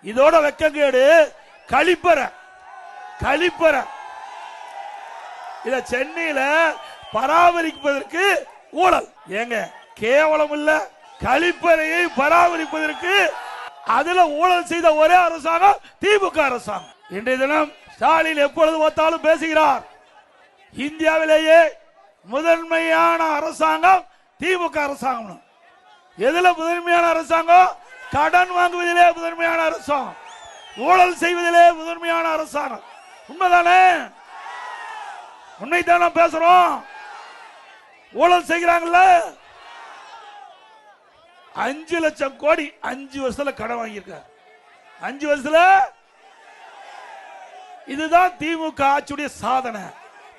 இதோட வெக்கங்கேடு கழிப்பறை இத சென்னையில பராமரிப்பதற்கு ஊழல். ஏங்க கேவலம் இல்ல? கழிப்பறையை பராமரிப்பதற்கு அதுல ஊழல் செய்த ஒரே அரசாங்கம் திமுக அரசாங்கம். இன்றைய தினம் ஸ்டாலின் எப்பொழுது பார்த்தாலும் பேசுகிறார், இந்தியாவிலேயே முதன்மையான அரசாங்கம் திமுக அரசாங்கம். எதுல முதன்மையான அரசாங்கம்? கடன் வாங்குவதிலே முதன்மையான அரசாங்கம், ஊழல் செய்வதிலே முதன்மையான அரசாங்கம். உண்மைதானே? உண்மைதானே பேசுறோம். ஊழல் செய்கிறாங்கல்ல, 5 லட்சம் கோடி 5 வருஷத்துல கடன் வாங்கியிருக்கார். 5 வருஷத்துல. இதுதான் திமுக ஆட்சியுடைய சாதனை.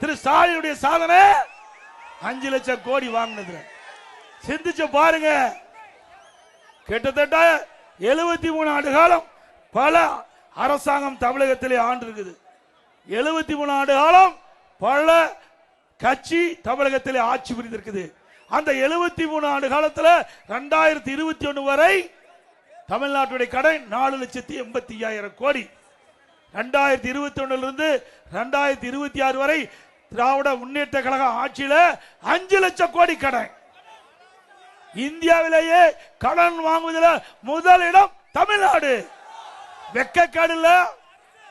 திரு ஸ்டாலினுடைய சாதனை 5 லட்சம் கோடி வாங்கினது. சிந்திச்சு பாருங்க. கிட்டத்தட்ட 73 ஆண்டு காலம் பல அரசாங்கம் தமிழகத்திலே ஆண்டு இருக்குது. 73 ஆண்டு காலம் பல கட்சி தமிழகத்திலே ஆட்சி புரிந்திருக்குது. அந்த 73 ஆண்டு காலத்தில் 2021 வரை தமிழ்நாட்டுடைய கடன் 4,85,000 கோடி. 2021 இருந்து 2026 வரை திராவிட முன்னேற்ற கழக ஆட்சியில 5 லட்சம் கோடி கடன். இந்தியாவிலேயே கடன் வாங்குவதில் முதலிடம் தமிழ்நாடு. வெக்கக்கேடு இல்ல?